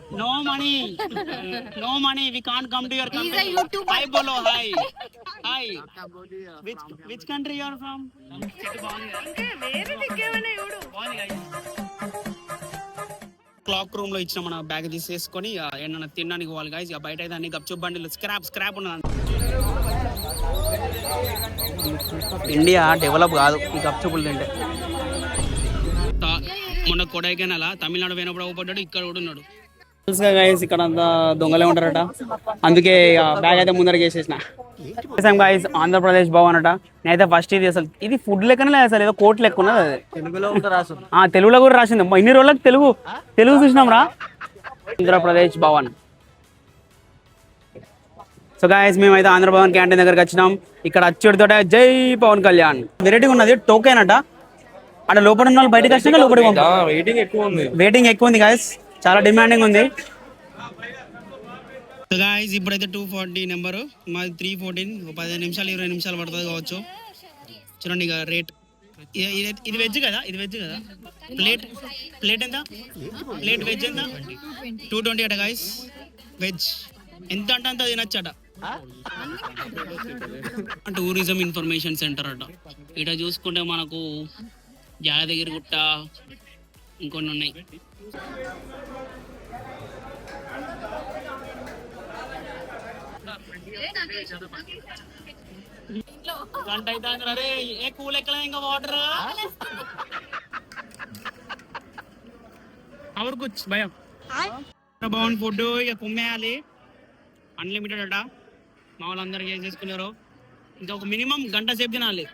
No money. No money. We can't come to your He's company. a YouTuber. Hi, bolo. Hi. Hi. Which country you are from? Clock room లో ఇచ్చిన మన bag తీసేసుకొని ఏమన్నా తినడానికి పోవాలి guys. ఇక బయట అయితే అన్ని గప్చుప్ బండిలు స్క్రాప్ ఉన్నది. ఇండియా డెవలప్ కాదు ఈ గప్చుపులు తింటే. మొన్న కొడైకెనాల తమిళనాడు పోయినప్పుడు అవ్వబడ్డాడు, ఇక్కడ కూడా ఉన్నాడు. తెలుసుగా గైస్ ఇక్కడ అంతా దొంగలే ఉంటారట, అందుకే బ్యాగ్ అయితే ముందరకి వేసేసిన. గైస్ ఆంధ్రప్రదేశ్ భవన్ అట. నేనైతే ఫస్ట్ ఇది అసలు ఇది ఫుడ్ లెక్కనే లేదు, అసలు ఏదో కోట్ లెక్క ఉన్నది. అది తెలుగులో కూడా రాసింది. ఇన్ని రోజులకు తెలుగు చూసినాం రా. ఆంధ్రప్రదేశ్ భవన్. సో గైస్ మేమైతే ఆంధ్రభవన్ క్యాంటీన్ దగ్గరకు వచ్చినాం. ఇక్కడ అచ్చుడితోట జై పవన్ కళ్యాణ్ వెరైటీగా ఉన్నది. టోకెన్ అట. అక్కడ లోపల ఉన్న వాళ్ళు బయటకు వచ్చినాక లోపలికి వెయిటింగ్ ఎక్కువ ఉంది గైస్, చాలా డిమాండింగ్ ఉంది. గాయస్ ఇప్పుడైతే 240 నెంబరు, మాది 314. 15 నిమిషాలు 20 నిమిషాలు పడుతుంది కావచ్చు. చూడండి ఇక రేట్. ఇది వెజ్ కదా, ఇది వెజ్ కదా. ప్లేట్ ఎంత? ప్లేట్ వెజ్ ఎంత? 220 అట గాయస్. వెజ్ ఎంత అంటే అంత తినచ్చట. టూరిజం ఇన్ఫర్మేషన్ సెంటర్ అట. ఇక్కడ చూసుకుంటే మనకు యాదగిరి గుట్ట ఇంకొన్ని ఉన్నాయి. గంట అయితే అరే ఏ కూల్ ఎక్కలే ఇంకా వాటర్ అవర్ కుచ్ భయం. బాగుంది ఫుడ్, ఇక కుమ్మేయాలి. అన్లిమిటెడ్ అట. మా వాళ్ళందరూ ఏం చేసుకున్నారు. ఇంకా ఒక మినిమం గంట సేపు తినాలి.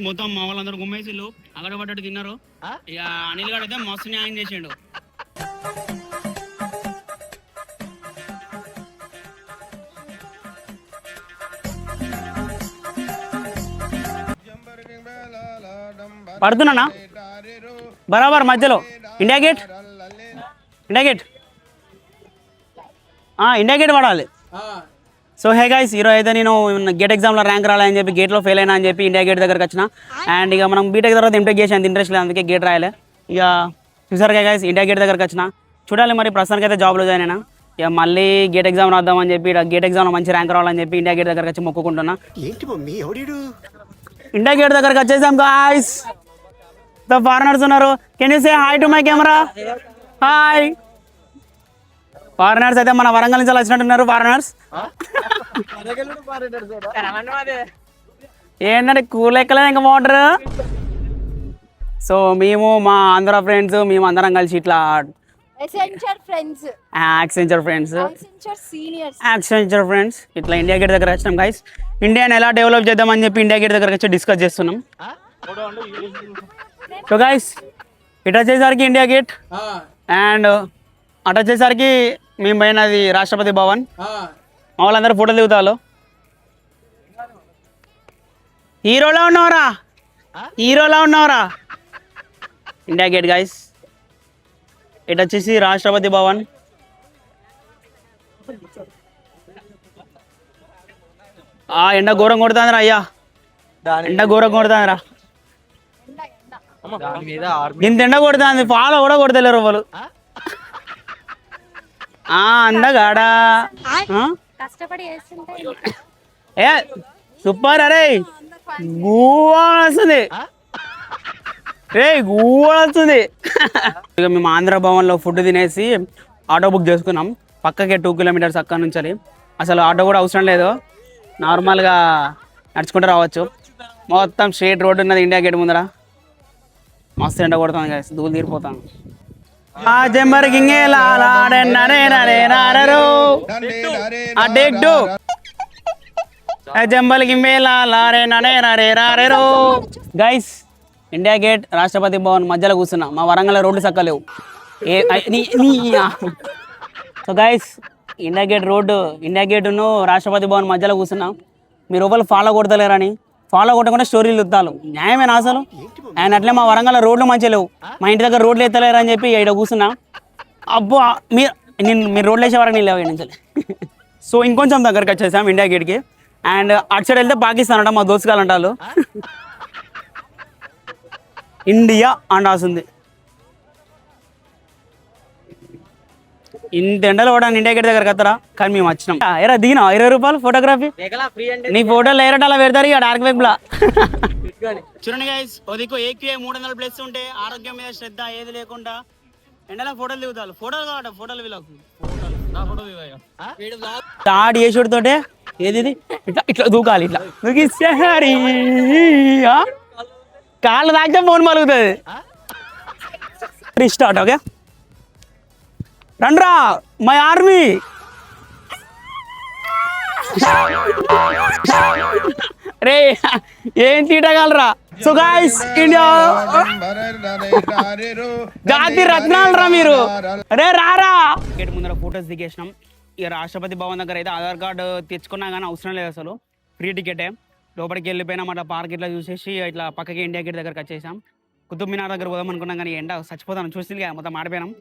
మొత్తం మా వాళ్ళందరూ గుమ్మేసిళ్ళు అక్కడ పడ్డట్టు తిన్నారు. ఇక అనిల్ గారు అయితే మస్తు న్యాయం చేసిండు. పడుతున్నా బరాబర్ మధ్యలో ఇండియా గేట్ పడాలి. సో హే గైస్, ఈరోజు అయితే నేను గేట్ ఎగ్జామ్లో ర్యాంక్ రాలని చెప్పి గేట్లో ఫెయిల్ అయినా అని చెప్పి ఇండియా గేట్ దగ్గరకు వచ్చిన. అండ్ ఇక మనం బీటెక్ తర్వాత ఎంటెక్ చేసి అంత ఇంట్రెస్ట్ లేదు, అందుకే గేట్ రాయాలి. ఇక చూసారుగా గైస్ ఇండియా గేట్ దగ్గరకు వచ్చిన. చూడాలి మరి ప్రస్తుతానికి అయితే జాబ్లో జాయిన్ అయినా. ఇక మళ్ళీ గేట్ ఎగ్జామ్ రాద్దామని చెప్పి గేట్ ఎగ్జామ్లో మంచి ర్యాంక్ రావాలని చెప్పి ఇండియా గేట్ దగ్గరకు వచ్చి మొక్కుకుంటున్నా. ఇండియా గేట్ దగ్గరకు వచ్చేసాం గాయ్స్. ద ఫారినర్స్ ఉన్నారు. Can you say hi to my camera? Hi. Foreigners అయితే మన వరంగల్ నుంచి వచ్చినట్టున్నారు. ఫారినర్స్ ఏంటంటే కూల్ ఎక్కలేదు ఇంకా వాటర్. సో మేము మా ఆంధ్ర ఫ్రెండ్స్ మేము అందరం కలిసి ఇట్లా యాక్సెంచర్ ఫ్రెండ్స్ ఇట్లా ఇండియా గేట్ దగ్గర వచ్చినాం గైస్. ఇండియాని ఎలా డెవలప్ చేద్దామని చెప్పి ఇండియా గేట్ దగ్గర వచ్చి డిస్కస్ చేస్తున్నాం. సో గైస్ ఇటు వచ్చేసరికి ఇండియా గేట్ అండ్ అటు వచ్చేసరికి మేము పోయినది రాష్ట్రపతి భవన్. మా వాళ్ళందరూ ఫోటోలు దిగుతారు. హీరోలా ఉన్నవరా ఇండియా గేట్ గైస్. ఇటు వచ్చేసి రాష్ట్రపతి భవన్. ఎండ ఘోరం కొడుతుందిరా అయ్యా, ఎండ ఘోరం కొడుతుందిరా. ఇంత ఎండ కొడుతుంది, ఫాలో కూడా కొడతలేరు వాళ్ళు. అందగాడా ఏ సూపర్. అరే వస్తుంది వస్తుంది. ఇక మేము ఆంధ్ర భవన్లో ఫుడ్ తినేసి ఆటో బుక్ చేసుకున్నాం. పక్కకే 2 కిలోమీటర్స్ అక్కడ నుంచి. అసలు ఆటో కూడా అవసరం లేదు, నార్మల్గా నడుచుకుంటూ రావచ్చు. మొత్తం స్ట్రేట్ రోడ్డు ఉన్నది ఇండియా గేట్ ముందర. మస్తు ఎండ కొడుతుంది కదా, దూలు తీరిపోతాను. Guys India gate Rashtrapati Bhavan మధ్యలో కూర్చున్నా. మా వరంగల్ రోడ్లు చక్కలేవు. సో గైస్ ఇండియా గేట్ను రాష్ట్రపతి భవన్ మధ్యలో కూర్చున్నాం. మీరు ఒకళ్ళు ఫాలో కొడతలేరని ఫాలో కొట్టకుండా స్టోరీలు ఇస్తాను. న్యాయమేనా అసలు? ఆయన అట్లే మా వరంగల్ రోడ్లు మంచిగా లేవు, మా ఇంటి దగ్గర రోడ్లు ఎత్తలేరు అని చెప్పి ఇక్కడ కూర్చున్నా. అబ్బో మీరు రోడ్లు వేసే వరకు నేను లేవు నుంచి. సో ఇంకొంచెం దగ్గరికి వచ్చేసాం ఇండియా గేట్కి. అండ్ అటు సైడ్ వెళ్తే పాకిస్తాన్ అంట, మా దోస్తుగాలు అంటారు. ఇండియా అని రాసింది. ఇంత ఎండలు కూడా ఇండియా గేట్ దగ్గర కత్తరా, కానీ మేము వచ్చినాం. ఎరా దిగినా 20 రూపాయలు ఫోటోగ్రఫీ, నీ ఫోటోలు ఎరట అలా పెడతారు ఇక డార్క్ వెబ్ లా. చూడండి గైస్, ఓదికు ఏక్యూ 300 ప్లస్ ఉంటే ఆరోగ్యం మీద శ్రద్ధ ఏది లేకుండా ఎండలో ఫోటోలు దిగుతారు. ఫోటోలు కావట, ఫోటోలు వీళ్ళకు తాడు వేసుడు తోటే ఏది ఇట్లా ఇట్లా దూకాలి, ఇట్లా దూకి కాళ్ళు తాకితే ఫోన్ పలుకుతుంది. స్టార్ట్. ఓకే రండ్రా మై ఆర్మీ. రే ఏం తీటగలరా. సో గైస్ ఇండియా జాతి రత్నాలు రా మీరు. రే రారా. గేట్ ముందర ఫోటోస్ దిగేసినాం. ఇక రాష్ట్రపతి భవన్ దగ్గర అయితే ఆధార్ కార్డు తెచ్చుకున్నా కానీ అవసరం లేదు, అసలు ఫ్రీ టికెటే. లోపలికి వెళ్ళిపోయినాం అట్లా పార్క్ ఇట్లా చూసేసి ఇట్లా పక్కకి ఇండియా గేట్ దగ్గరకు వచ్చేసాం. కుతుబ్ మినార్ దగ్గర పోదాం అనుకున్నాం కానీ ఎండ చచ్చిపోతాను చూసి మొత్తం ఆడిపోయినాం.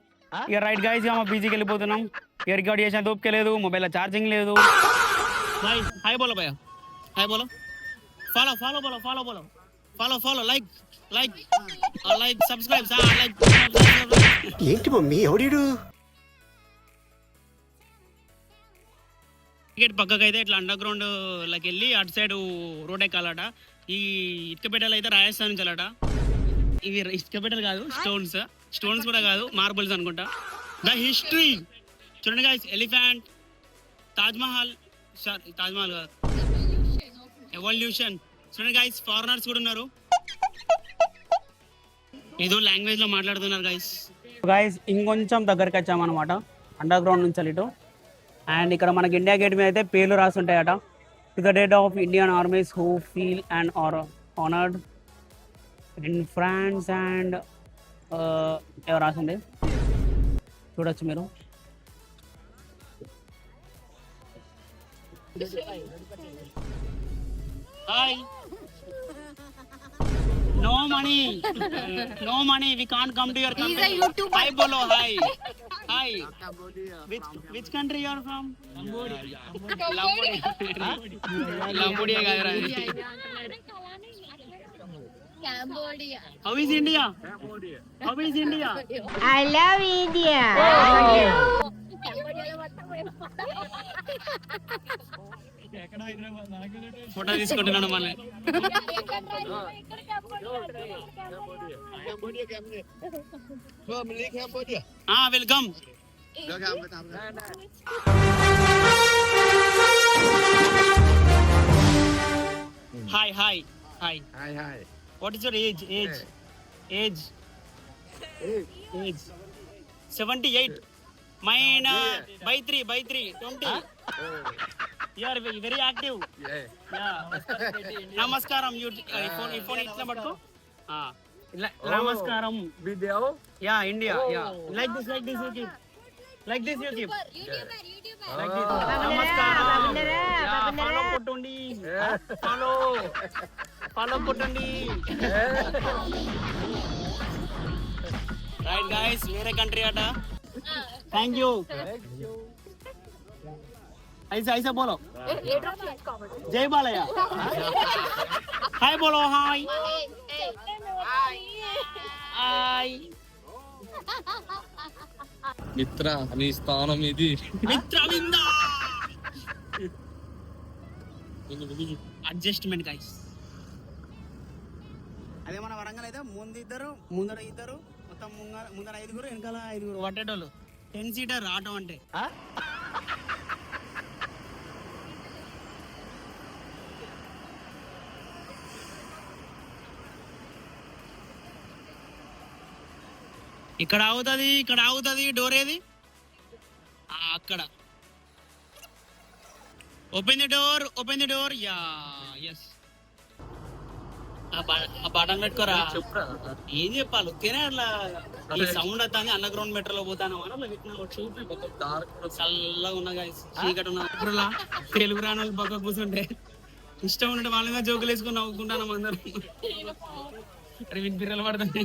ఇక రైట్ గైస్ మా బీజీకి వెళ్ళిపోతున్నాం. ఇక రికార్డ్ చేసిన దూపుకే లేదు, మొబైల్లో ఛార్జింగ్ లేదు. హాయ్ బోలో భయ్యా, హాయ్ బోలో. ఫాలో ఫాలో బోలో, ఫాలో బోలో, follow follow, like like like subscribe like. ఏంటి మమ్మీ ఎవడీడు? టికెట్ పక్కకి అయితే ఇట్లా అండర్ గ్రౌండ్ లకి వెళ్ళి అటు సైడ్ రోడ్ ఎక్కాలట. ఈ ఇటుకపేటలు అయితే రాజస్థాన్ నుంచి వెళ్ళట. ఇవి ఇటుకపేటలు కాదు, స్టోన్స్ కూడా కాదు, మార్బుల్స్ అనుకుంటా. ద హిస్టరీ చూడండి గైస్, ఎలిఫెంట్, తాజ్మహల్ కాదు, ఎవల్యూషన్. చూడండి గైస్, ఫారినర్స్ కూడా ఉన్నారు, ఏదో లాంగ్వేజ్ లో మాట్లాడుతున్నారు గైస్. ఇంకొంచెం దగ్గరికి వచ్చామన్నమాట అండర్ గ్రౌండ్ నుంచి ఇటు. అండ్ ఇక్కడ మనకి ఇండియా గేట్ మీద అయితే పేర్లు రాస్తుంటాయట. To the date of Indian armies who feel and honoured in France and ఎవరు రాసింది చూడొచ్చు మీరు. Hi, no money, no money, we can't come to your country. Hi bolo, hi, hi. Which country you are from? Cambodia. Cambodia gadra. Cambodia. How is India? Cambodia. How is India? I love India. Photo తీసుకుంటున్నాను మళ్ళీ. Welcome. Hi hi hi hi. What is your age? Age 78. Mine by 3 20. You are very active. Yeah. Namaskaram. You phone itla patko. Namaskaram. Video. Yeah, India. Yeah. Like this you keep. Like this you keep. YouTuber. Like this. Namaskaram. Yeah, follow kotundi. Follow kotundi. Right guys, వేరే country అట. Thank you. ऐसा बोलो. जय बालया. हाय बोलो. हाय हाय. మిత్ర నీ స్థానం ఇది. Mitravinda adjustment guys. అదే మన వరంగల్ అయితే ముందర ఇద్దరు మొత్తం ముందర 5 వెనకాల 5 పట్టేటోళ్ళు. 10 సీటర్ ఆటో అంటే. ఇక్కడ ఆగుతుంది. డోర్ ఏది? అక్కడ. Open the door. Yeah yes. ఆ బటన్ పెట్టుకోరా. ఏం చెప్పాలి? తినే అట్లా ఈ సౌండ్ వస్తుంది. అండర్ గ్రౌండ్ మెట్రోలో పోతాను చల్లగా ఉన్నా గైస్. చీకటి ఉన్నా తెలుగు రాని వాళ్ళు పక్క కూర్చుంటే ఇష్టం ఉన్నట్టు వాళ్ళ మీద జోకులు వేసుకుని నవ్వుకుంటాను అందరూ. బిర్రలు పడుతుంది.